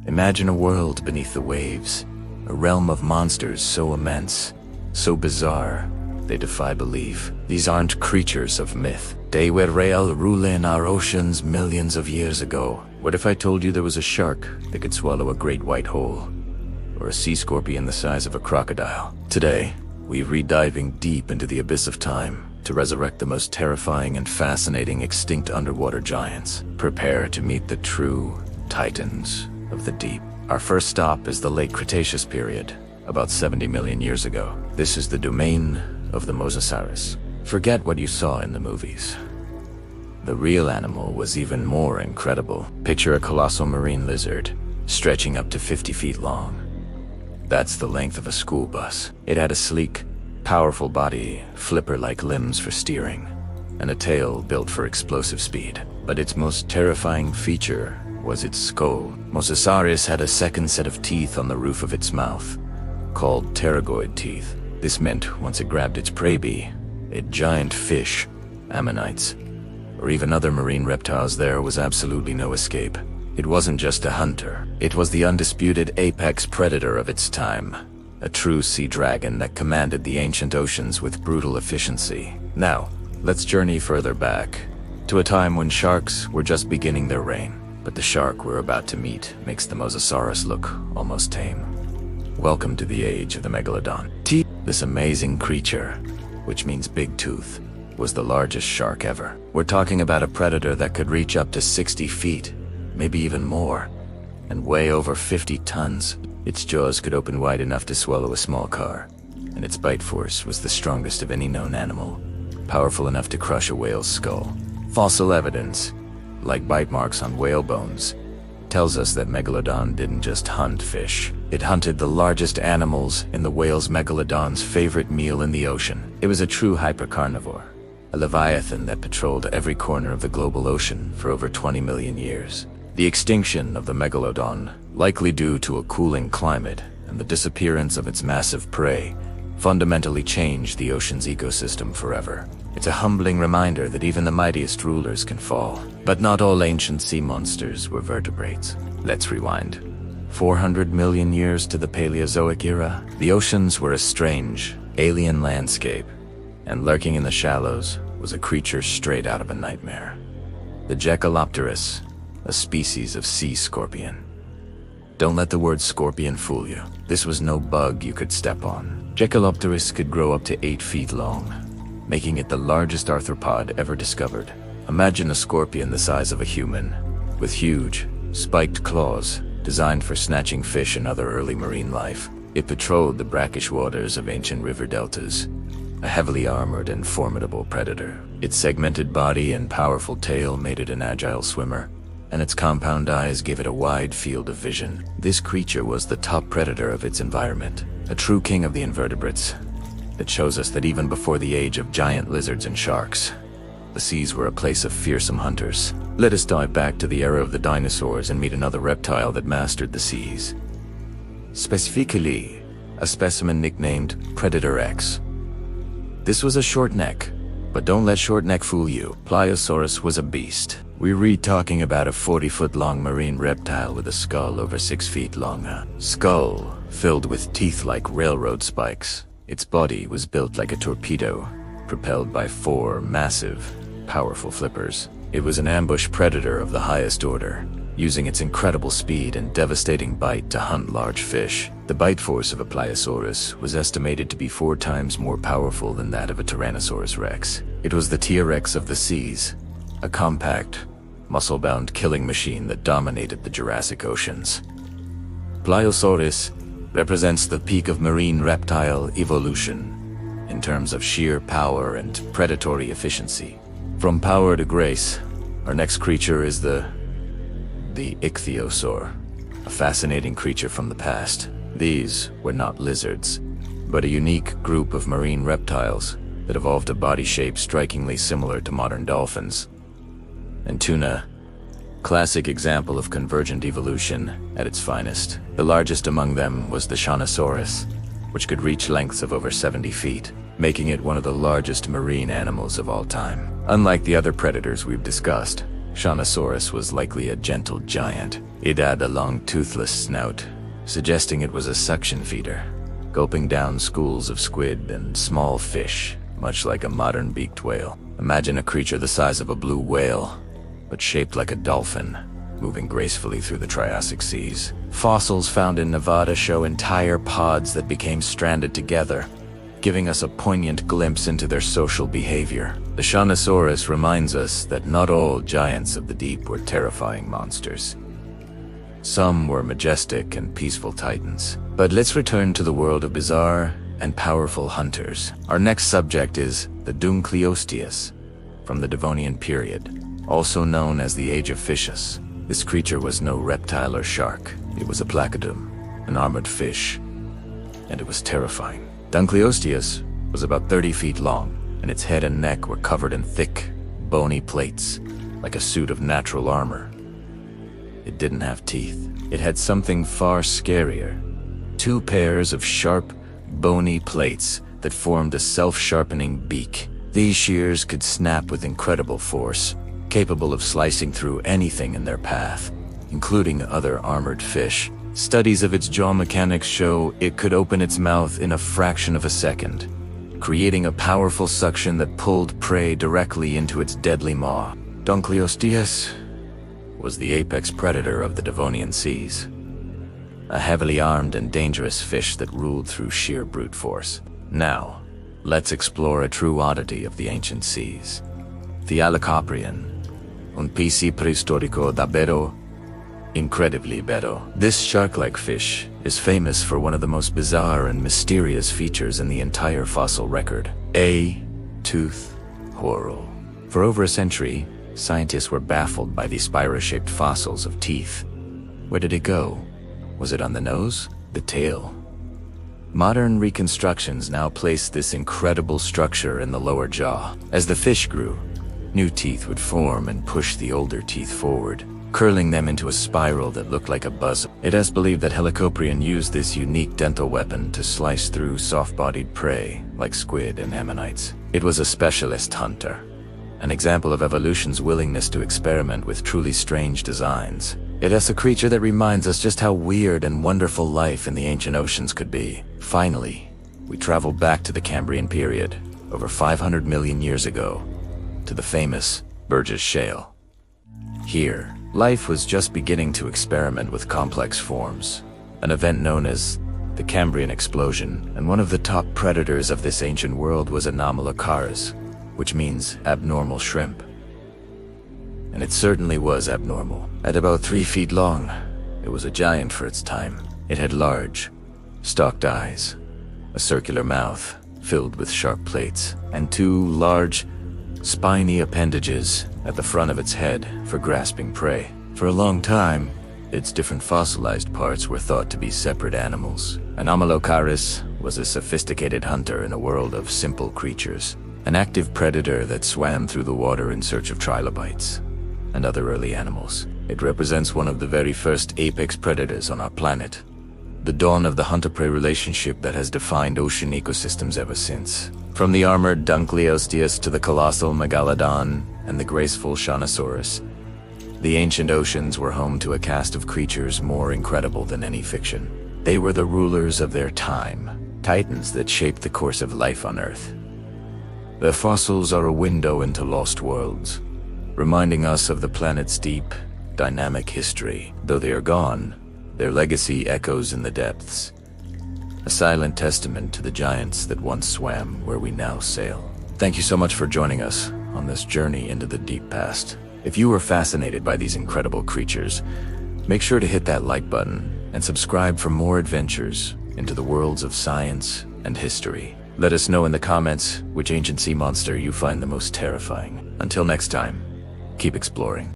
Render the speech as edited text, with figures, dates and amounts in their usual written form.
Imagine a world beneath the waves, a realm of monsters so immense, so bizarre, they defy belief. These aren't creatures of myth. They were real, ruling our oceans millions of years ago. What if I told you there was a shark that could swallow a great white hole, or a sea scorpion the size of a crocodile? Today, we're rediving deep into the abyss of time to resurrect the most terrifying and fascinating extinct underwater giants. Prepare to meet the true titans of the deep. Our first stop is the late Cretaceous period, about 70 million years ago. This is the domain of the Mosasaurus. Forget what you saw in the movies. The real animal was even more incredible. Picture a colossal marine lizard, stretching up to 50 feet long. That's the length of a school bus. It had a sleek, powerful body, flipper-like limbs for steering, and a tail built for explosive speed. But its most terrifying feature was its skull. Mosasaurus had a second set of teeth on the roof of its mouth, called pterygoid teeth. This meant once it grabbed its prey, a giant fish, ammonites, or even other marine reptiles, there was absolutely no escape. It wasn't just a hunter. It was the undisputed apex predator of its time, a true sea dragon that commanded the ancient oceans with brutal efficiency. Now, let's journey further back, to a time when sharks were just beginning their reign. But the shark we're about to meet makes the Mosasaurus look almost tame. Welcome to the age of the Megalodon. This amazing creature, which means big tooth, was the largest shark ever. We're talking about a predator that could reach up to 60 feet, maybe even more, and weigh over 50 tons. Its jaws could open wide enough to swallow a small car, and its bite force was the strongest of any known animal, powerful enough to crush a whale's skull. Fossil evidence, like bite marks on whale bones, tells us that Megalodon didn't just hunt fish. It hunted the largest animals in the whale's Megalodon's favorite meal in the ocean. It was a true hypercarnivore, a leviathan that patrolled every corner of the global ocean for over 20 million years. The extinction of the Megalodon, likely due to a cooling climate and the disappearance of its massive prey, fundamentally changed the ocean's ecosystem forever. It's a humbling reminder that even the mightiest rulers can fall. But not all ancient sea monsters were vertebrates. Let's rewind. 400 million years to the Paleozoic era, the oceans were a strange, alien landscape, and lurking in the shallows was a creature straight out of a nightmare. The Echolopterus, a species of sea scorpion. Don't let the word scorpion fool you. This was no bug you could step on. Echolopterus could grow up to 8 feet long, making it the largest arthropod ever discovered. Imagine a scorpion the size of a human, with huge, spiked claws designed for snatching fish and other early marine life. It patrolled the brackish waters of ancient river deltas, a heavily armored and formidable predator. Its segmented body and powerful tail made it an agile swimmer, and its compound eyes gave it a wide field of vision. This creature was the top predator of its environment, a true king of the invertebrates. It shows us that even before the age of giant lizards and sharks, the seas were a place of fearsome hunters. Let us dive back to the era of the dinosaurs and meet another reptile that mastered the seas. Specifically, a specimen nicknamed Predator X. This was a short neck, but don't let short neck fool you. Pliosaurus was a beast. We're talking about a 40-foot-long marine reptile with a skull over 6 feet long. A skull filled with teeth like railroad spikes. Its body was built like a torpedo, propelled by 4 massive, powerful flippers. It was an ambush predator of the highest order, using its incredible speed and devastating bite to hunt large fish. The bite force of a Pliosaurus was estimated to be 4 times more powerful than that of a Tyrannosaurus rex. It was the T-Rex of the seas, a compact, muscle-bound killing machine that dominated the Jurassic oceans. Pliosaurus represents the peak of marine reptile evolution in terms of sheer power and predatory efficiency. From power to grace, our next creature is the ichthyosaur, a fascinating creature from the past. These were not lizards, but a unique group of marine reptiles that evolved a body shape strikingly similar to modern dolphins. And tuna, classic example of convergent evolution at its finest. The largest among them was the Shanosaurus, which could reach lengths of over 70 feet, making it one of the largest marine animals of all time. Unlike the other predators we've discussed, Shanosaurus was likely a gentle giant. It had a long toothless snout, suggesting it was a suction feeder, gulping down schools of squid and small fish, much like a modern beaked whale. Imagine a creature the size of a blue whale, but shaped like a dolphin, moving gracefully through the Triassic seas. Fossils found in Nevada show entire pods that became stranded together, giving us a poignant glimpse into their social behavior. The Shanosaurus reminds us that not all giants of the deep were terrifying monsters. Some were majestic and peaceful titans. But let's return to the world of bizarre and powerful hunters. Our next subject is the Dunkleosteus from the Devonian period, also known as the Age of Fishes. This creature was no reptile or shark. It was a placoderm, an armored fish, and it was terrifying. Dunkleosteus was about 30 feet long, and its head and neck were covered in thick, bony plates, like a suit of natural armor. It didn't have teeth. It had something far scarier. 2 pairs of sharp, bony plates that formed a self-sharpening beak. These shears could snap with incredible force, capable of slicing through anything in their path, including other armored fish. Studies of its jaw mechanics show it could open its mouth in a fraction of a second, creating a powerful suction that pulled prey directly into its deadly maw. Dunkleosteus was the apex predator of the Devonian seas, a heavily armed and dangerous fish that ruled through sheer brute force. Now, let's explore a true oddity of the ancient seas, the Alicoprion, un PC prehistórico davvero incredibly bello. This shark-like fish is famous for one of the most bizarre and mysterious features in the entire fossil record: a tooth whorl. For over a century, scientists were baffled by these spiral-shaped fossils of teeth. Where did it go? Was it on the nose? The tail? Modern reconstructions now place this incredible structure in the lower jaw. As the fish grew, new teeth would form and push the older teeth forward, curling them into a spiral that looked like a buzz. It is believed that Helicoprion used this unique dental weapon to slice through soft-bodied prey like squid and ammonites. It was a specialist hunter, an example of evolution's willingness to experiment with truly strange designs. It is a creature that reminds us just how weird and wonderful life in the ancient oceans could be. Finally, we travel back to the Cambrian period, over 500 million years ago, to the famous Burgess Shale. Here, life was just beginning to experiment with complex forms, an event known as the Cambrian explosion, and one of the top predators of this ancient world was Anomalocaris, which means abnormal shrimp. And it certainly was abnormal. At about 3 feet long, it was a giant for its time. It had large, stalked eyes, a circular mouth filled with sharp plates, and 2 large, spiny appendages at the front of its head for grasping prey. For a long time, its different fossilized parts were thought to be separate animals. Anomalocaris was a sophisticated hunter in a world of simple creatures, an active predator that swam through the water in search of trilobites and other early animals. It represents one of the very first apex predators on our planet, the dawn of the hunter-prey relationship that has defined ocean ecosystems ever since. From the armored Dunkleosteus to the colossal Megalodon and the graceful Shanosaurus, the ancient oceans were home to a cast of creatures more incredible than any fiction. They were the rulers of their time, titans that shaped the course of life on Earth. Their fossils are a window into lost worlds, reminding us of the planet's deep, dynamic history. Though they are gone, their legacy echoes in the depths, a silent testament to the giants that once swam where we now sail. Thank you so much for joining us on this journey into the deep past. If you were fascinated by these incredible creatures, make sure to hit that like button and subscribe for more adventures into the worlds of science and history. Let us know in the comments which ancient sea monster you find the most terrifying. Until next time, keep exploring.